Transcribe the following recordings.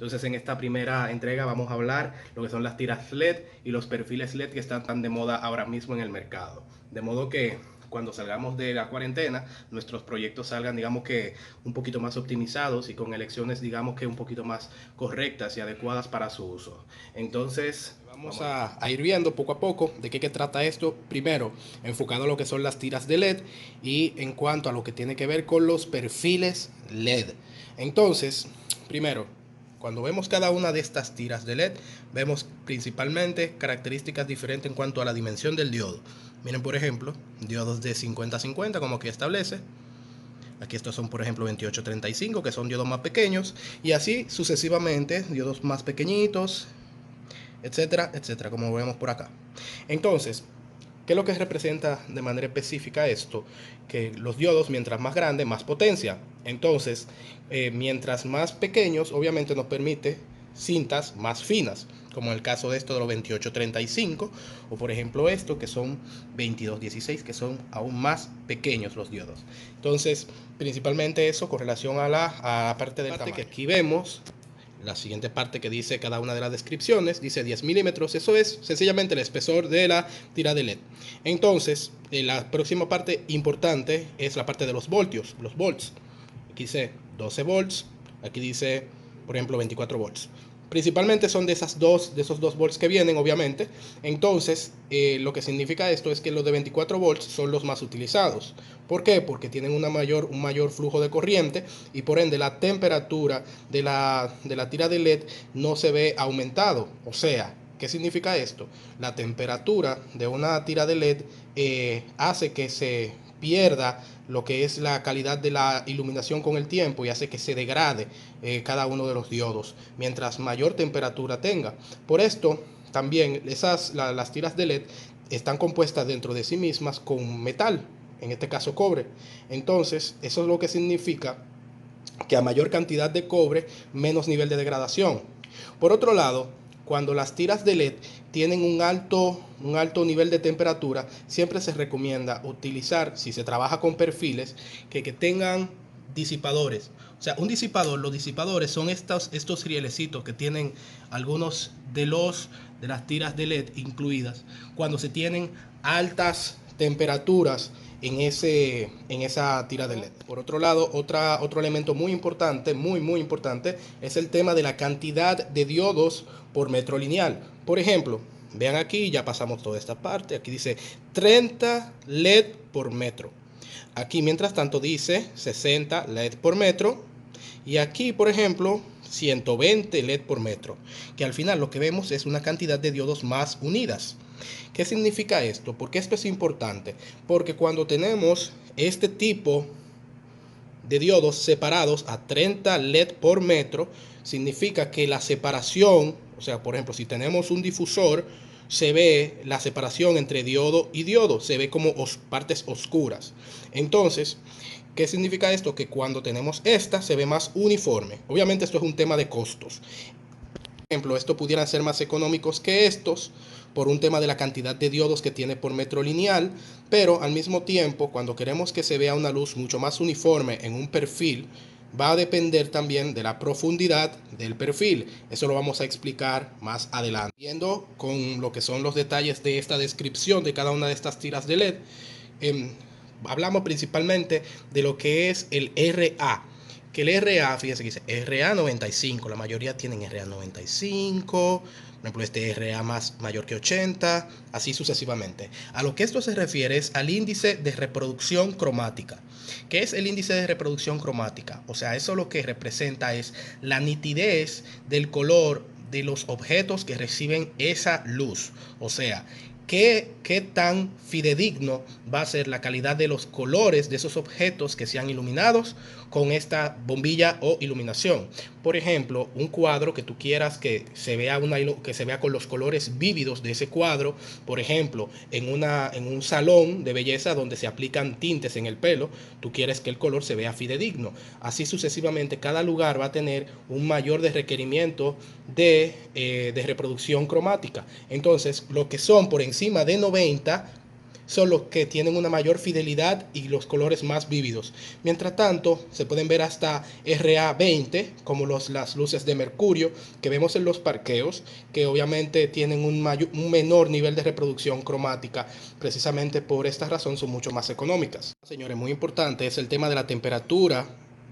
Entonces en esta primera entrega vamos a hablar lo que son las tiras LED y los perfiles LED que están tan de moda ahora mismo en el mercado. De modo que cuando salgamos de la cuarentena, nuestros proyectos salgan, digamos que un poquito más optimizados y con elecciones, digamos que un poquito más correctas y adecuadas para su uso. Entonces, vamos a ir viendo poco a poco de qué trata esto. Primero, enfocado a lo que son las tiras de LED y en cuanto a lo que tiene que ver con los perfiles LED. Entonces, primero, cuando vemos cada una de estas tiras de LED, vemos principalmente características diferentes en cuanto a la dimensión del diodo. Miren, por ejemplo, diodos de 50-50, como aquí establece. Aquí estos son, por ejemplo, 28-35, que son diodos más pequeños. Y así sucesivamente, diodos más pequeñitos, etcétera, etcétera, como vemos por acá. Entonces, ¿qué es lo que representa de manera específica esto? Que los diodos, mientras más grandes, más potencia. Entonces, mientras más pequeños, obviamente nos permite cintas más finas, como en el caso de esto de los 28-35, o por ejemplo esto que son 22-16, que son aún más pequeños los diodos. Entonces, principalmente eso con relación a la parte del tamaño. Que aquí vemos la siguiente parte que dice cada una de las descripciones, dice 10 milímetros, eso es sencillamente el espesor de la tira de LED. Entonces, la próxima parte importante es la parte de los voltios, los volts. Aquí dice 12 volts, aquí dice, por ejemplo, 24 volts. Principalmente son de esos dos volts que vienen, obviamente. Entonces, lo que significa esto es que los de 24 volts son los más utilizados. ¿Por qué? Porque tienen un mayor flujo de corriente y por ende la temperatura de la tira de LED no se ve aumentado. O sea, ¿qué significa esto? La temperatura de una tira de LED hace que se pierda lo que es la calidad de la iluminación con el tiempo y hace que se degrade cada uno de los diodos mientras mayor temperatura tenga. Por esto también las tiras de LED están compuestas dentro de sí mismas con metal, en este caso cobre. Entonces eso es lo que significa que a mayor cantidad de cobre, menos nivel de degradación. Por otro lado, cuando las tiras de LED tienen un alto nivel de temperatura, siempre se recomienda utilizar, si se trabaja con perfiles, que tengan disipadores. O sea, los disipadores son estos rielecitos que tienen algunos de las tiras de LED incluidas cuando se tienen altas temperaturas en esa tira de LED. Por otro lado, otro elemento muy importante, muy importante, es el tema de la cantidad de diodos por metro lineal. Por ejemplo, vean aquí, ya pasamos toda esta parte, aquí dice 30 LED por metro. Aquí, mientras tanto, dice 60 LED por metro. Y aquí, por ejemplo, 120 LED por metro, que al final lo que vemos es una cantidad de diodos más unidas. ¿Qué significa esto? Porque esto es importante, porque cuando tenemos este tipo de diodos separados a 30 LED por metro, significa que la separación, o sea, por ejemplo, si tenemos un difusor, se ve la separación entre diodo y diodo, se ve como partes oscuras. Entonces, ¿qué significa esto? Que cuando tenemos esta se ve más uniforme. Obviamente esto es un tema de costos. Por ejemplo, estos pudieran ser más económicos que estos por un tema de la cantidad de diodos que tiene por metro lineal, pero al mismo tiempo, cuando queremos que se vea una luz mucho más uniforme en un perfil, va a depender también de la profundidad del perfil. Eso lo vamos a explicar más adelante. Viendo con lo que son los detalles de esta descripción de cada una de estas tiras de LED, hablamos principalmente de lo que es el RA. Que el RA, fíjense que dice RA95, la mayoría tienen RA95, por ejemplo este RA mayor que 80, así sucesivamente. A lo que esto se refiere es al índice de reproducción cromática. ¿Qué es el índice de reproducción cromática? O sea, eso lo que representa es la nitidez del color de los objetos que reciben esa luz. O sea, ¿qué tan fidedigno va a ser la calidad de los colores de esos objetos que sean iluminados con esta bombilla o iluminación? Por ejemplo, un cuadro que tú quieras que se vea con los colores vívidos de ese cuadro, por ejemplo, en un salón de belleza donde se aplican tintes en el pelo, tú quieres que el color se vea fidedigno. Así sucesivamente, cada lugar va a tener un mayor requerimiento de reproducción cromática. Entonces, lo que son por encima de 90 son los que tienen una mayor fidelidad y los colores más vívidos. Mientras tanto, se pueden ver hasta RA20, como las luces de mercurio que vemos en los parqueos, que obviamente tienen un menor nivel de reproducción cromática. Precisamente por esta razón son mucho más económicas. Señores, muy importante es el tema de la temperatura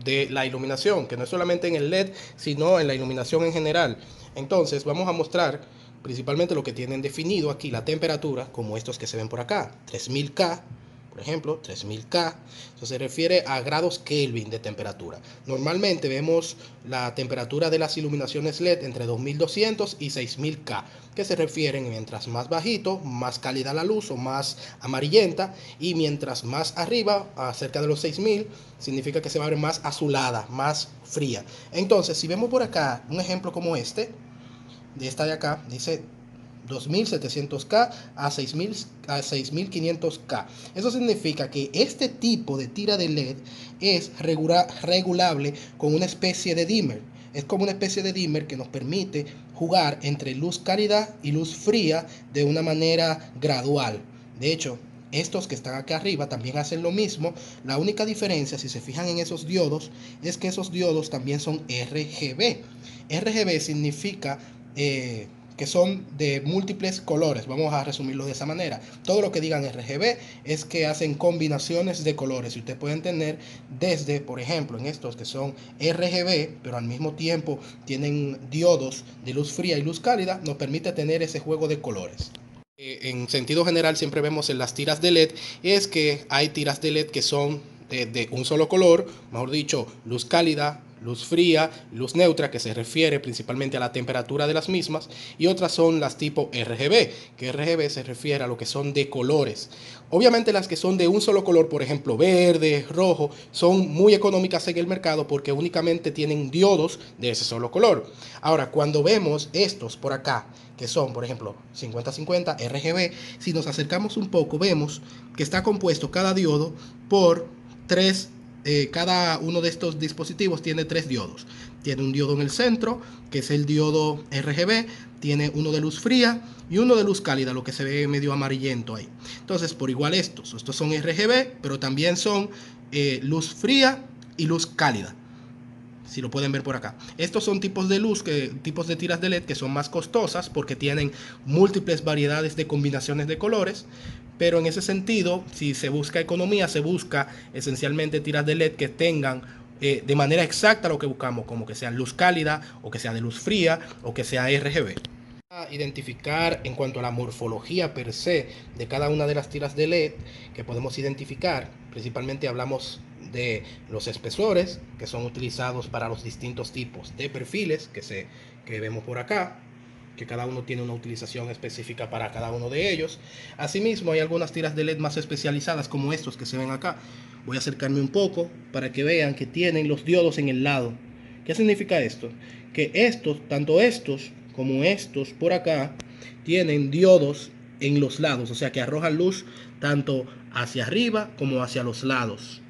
de la iluminación, que no es solamente en el LED, sino en la iluminación en general. Entonces vamos a mostrar principalmente lo que tienen definido aquí, la temperatura, como estos que se ven por acá, 3000K, por ejemplo, 3000K. Eso se refiere a grados Kelvin de temperatura. Normalmente vemos la temperatura de las iluminaciones LED entre 2200 y 6000K, que se refieren mientras más bajito, más cálida la luz o más amarillenta, y mientras más arriba, cerca de los 6000, significa que se va a ver más azulada, más fría. Entonces, si vemos por acá un ejemplo como este, de esta de acá, dice 2700K a 6500K. Eso significa que este tipo de tira de LED es regulable con una especie de dimmer. Es como una especie de dimmer que nos permite jugar entre luz cálida y luz fría de una manera gradual. De hecho, estos que están acá arriba también hacen lo mismo. La única diferencia, si se fijan en esos diodos, es que esos diodos también son RGB. RGB significa que son de múltiples colores. Vamos a resumirlo de esa manera. Todo lo que digan RGB es que hacen combinaciones de colores. Y ustedes pueden tener desde, por ejemplo, en estos que son RGB, pero al mismo tiempo tienen diodos de luz fría y luz cálida, nos permite tener ese juego de colores. En sentido general siempre vemos en las tiras de LED es que hay tiras de LED que son de un solo color, mejor dicho, luz cálida, luz fría, luz neutra, que se refiere principalmente a la temperatura de las mismas, y otras son las tipo RGB, que RGB se refiere a lo que son de colores. Obviamente las que son de un solo color, por ejemplo verde, rojo, son muy económicas en el mercado porque únicamente tienen diodos de ese solo color. Ahora, cuando vemos estos por acá, que son, por ejemplo, 50-50 RGB, si nos acercamos un poco, vemos que está compuesto cada diodo por tres. Cada uno de estos dispositivos tiene tres diodos. Tiene un diodo en el centro, que es el diodo RGB, tiene uno de luz fría y uno de luz cálida, lo que se ve medio amarillento ahí. Entonces, por igual estos son RGB, pero también son luz fría y luz cálida. Si lo pueden ver por acá. Estos son tipos de luz, tipos de tiras de LED que son más costosas porque tienen múltiples variedades de combinaciones de colores. Pero en ese sentido, si se busca economía, se busca esencialmente tiras de LED que tengan de manera exacta lo que buscamos, como que sean luz cálida, o que sea de luz fría, o que sea RGB. Identificar en cuanto a la morfología per se de cada una de las tiras de LED que podemos identificar, principalmente hablamos de los espesores que son utilizados para los distintos tipos de perfiles que vemos por acá, que cada uno tiene una utilización específica para cada uno de ellos. Asimismo, hay algunas tiras de LED más especializadas como estos que se ven acá. Voy a acercarme un poco para que vean que tienen los diodos en el lado. ¿Qué significa esto? Que estos, tanto estos como estos por acá, tienen diodos en los lados, o sea que arrojan luz tanto hacia arriba como hacia los lados.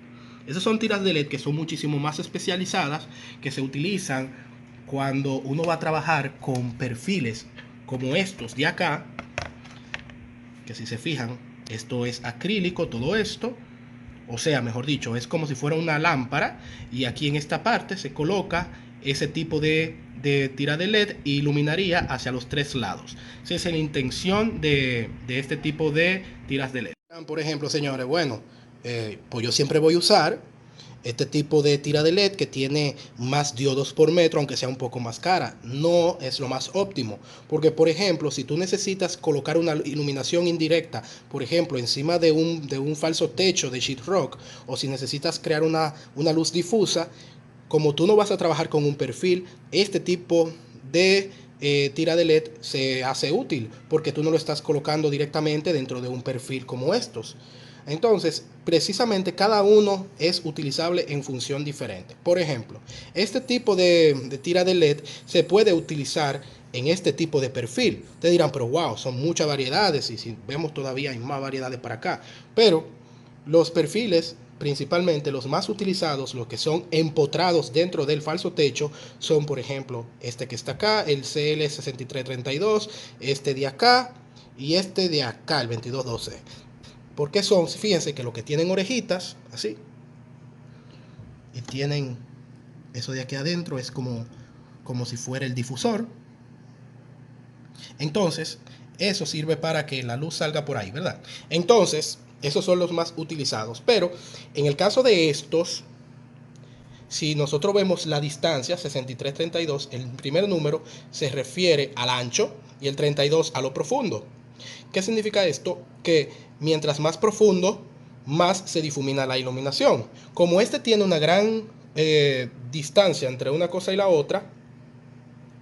Esas son tiras de LED que son muchísimo más especializadas, que se utilizan cuando uno va a trabajar con perfiles como estos de acá, que si se fijan, esto es acrílico, todo esto, o sea, mejor dicho, es como si fuera una lámpara, y aquí en esta parte se coloca ese tipo de tira de LED e iluminaría hacia los tres lados. Esa es la intención de este tipo de tiras de LED. Por ejemplo, señores, bueno, pues yo siempre voy a usar este tipo de tira de LED que tiene más diodos por metro, aunque sea un poco más cara. No es lo más óptimo, porque por ejemplo, si tú necesitas colocar una iluminación indirecta, por ejemplo, encima de un falso techo de sheetrock, o si necesitas crear una luz difusa, como tú no vas a trabajar con un perfil, este tipo de tira de LED se hace útil, porque tú no lo estás colocando directamente dentro de un perfil como estos. Entonces, precisamente cada uno es utilizable en función diferente. Por ejemplo, este tipo de tira de LED se puede utilizar en este tipo de perfil. Ustedes dirán, pero wow, son muchas variedades, y si vemos todavía hay más variedades para acá. Pero los perfiles, principalmente los más utilizados, los que son empotrados dentro del falso techo, son por ejemplo este que está acá, el CL6332, este de acá y este de acá, el 2212. Porque son, fíjense que lo que tienen orejitas, así, y tienen eso de aquí adentro, es como si fuera el difusor. Entonces, eso sirve para que la luz salga por ahí, ¿verdad? Entonces, esos son los más utilizados. Pero en el caso de estos, si nosotros vemos la distancia, 63-32, el primer número se refiere al ancho y el 32 a lo profundo. ¿Qué significa esto? Que mientras más profundo, más se difumina la iluminación. Como este tiene una gran distancia entre una cosa y la otra,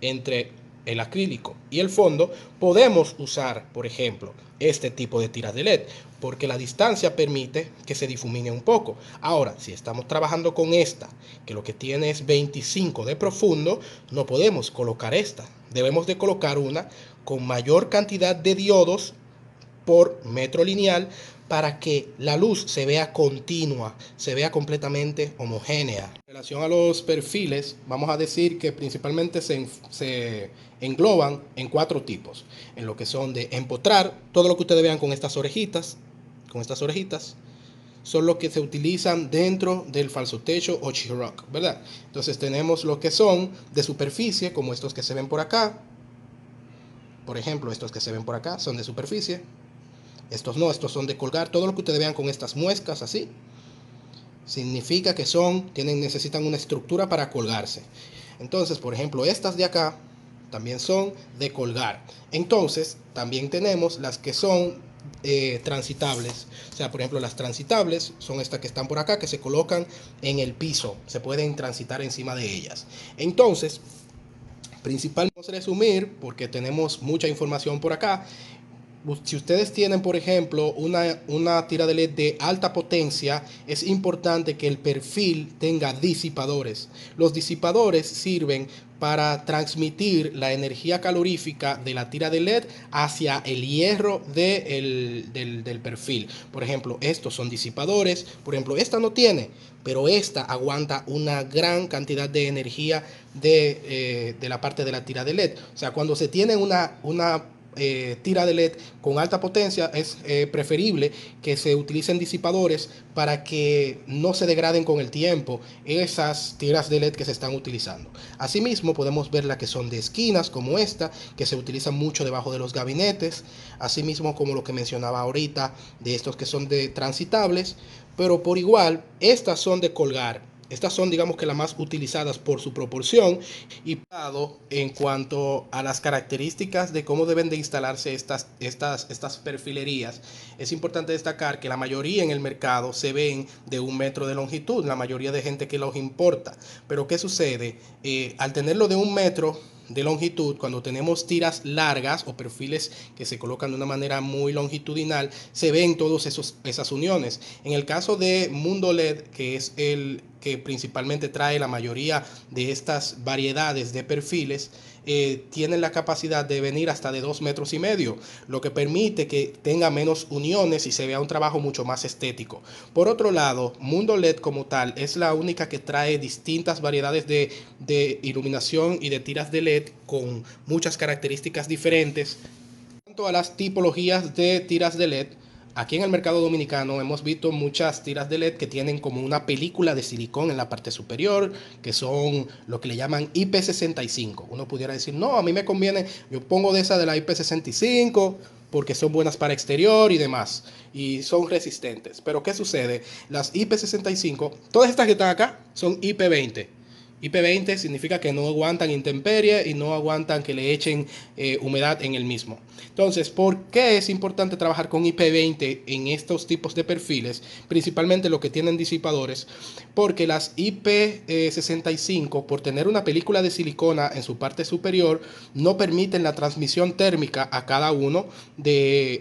entre el acrílico y el fondo, podemos usar, por ejemplo, este tipo de tiras de LED, porque la distancia permite que se difumine un poco. Ahora, si estamos trabajando con esta, que lo que tiene es 25 de profundo, no podemos colocar esta. Debemos de colocar una con mayor cantidad de diodos por metro lineal para que la luz se vea continua, se vea completamente homogénea. En relación a los perfiles, vamos a decir que principalmente se engloban en 4 tipos. En lo que son de empotrar, todo lo que ustedes vean con estas orejitas, son los que se utilizan dentro del falso techo o Chiroc, ¿verdad? Entonces tenemos lo que son de superficie, como estos que se ven por acá. Por ejemplo, estos que se ven por acá son de superficie. Estos no, estos son de colgar. Todo lo que ustedes vean con estas muescas así, significa que necesitan una estructura para colgarse. Entonces, por ejemplo, estas de acá también son de colgar. Entonces, también tenemos las que son transitables. O sea, por ejemplo, las transitables son estas que están por acá, que se colocan en el piso. Se pueden transitar encima de ellas. Entonces, principalmente vamos a resumir, porque tenemos mucha información por acá. Si ustedes tienen, por ejemplo, una tira de LED de alta potencia, es importante que el perfil tenga disipadores. Los disipadores sirven para transmitir la energía calorífica de la tira de LED hacia el hierro del perfil. Por ejemplo, estos son disipadores. Por ejemplo, esta no tiene, pero esta aguanta una gran cantidad de energía de la parte de la tira de LED. O sea, cuando se tiene una tira de LED con alta potencia, es preferible que se utilicen disipadores para que no se degraden con el tiempo esas tiras de LED que se están utilizando. Asimismo, podemos ver las que son de esquinas, como esta, que se utilizan mucho debajo de los gabinetes. Asimismo, como lo que mencionaba ahorita, de estos que son de transitables, pero por igual, estas son de colgar. Estas son, digamos que las más utilizadas por su proporción y en cuanto a las características de cómo deben de instalarse estas perfilerías. Es importante destacar que la mayoría en el mercado se ven de 1 metro de longitud, la mayoría de gente que los importa. Pero ¿qué sucede? Al tenerlo de 1 metro de longitud, cuando tenemos tiras largas o perfiles que se colocan de una manera muy longitudinal, se ven todas esas uniones. En el caso de Mundo LED, que es el que principalmente trae la mayoría de estas variedades de perfiles, tienen la capacidad de venir hasta de 2,5 metros, lo que permite que tenga menos uniones y se vea un trabajo mucho más estético. Por otro lado, Mundo LED como tal es la única que trae distintas variedades de iluminación y de tiras de LED con muchas características diferentes. En cuanto a las tipologías de tiras de LED, aquí en el mercado dominicano hemos visto muchas tiras de LED que tienen como una película de silicón en la parte superior, que son lo que le llaman IP65. Uno pudiera decir, no, a mí me conviene, yo pongo de esa de la IP65 porque son buenas para exterior y demás, y son resistentes. Pero ¿qué sucede? Las IP65, todas estas que están acá, son IP20. IP20 significa que no aguantan intemperie y no aguantan que le echen humedad en el mismo. Entonces, ¿por qué es importante trabajar con IP20 en estos tipos de perfiles? Principalmente los que tienen disipadores, porque las IP65, por tener una película de silicona en su parte superior, no permiten la transmisión térmica a cada uno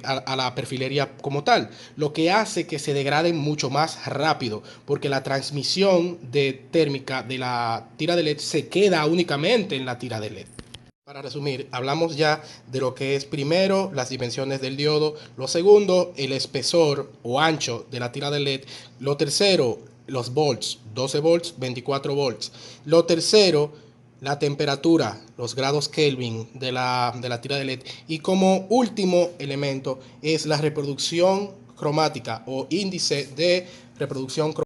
a la perfilería como tal, lo que hace que se degraden mucho más rápido, porque la transmisión térmica de la tira de LED se queda únicamente en la tira de LED. Para resumir, hablamos ya de lo que es primero las dimensiones del diodo, lo segundo el espesor o ancho de la tira de LED, lo tercero los volts, 12 volts, 24 volts, lo tercero la temperatura, los grados Kelvin de la tira de LED, y como último elemento es la reproducción cromática o índice de reproducción cromática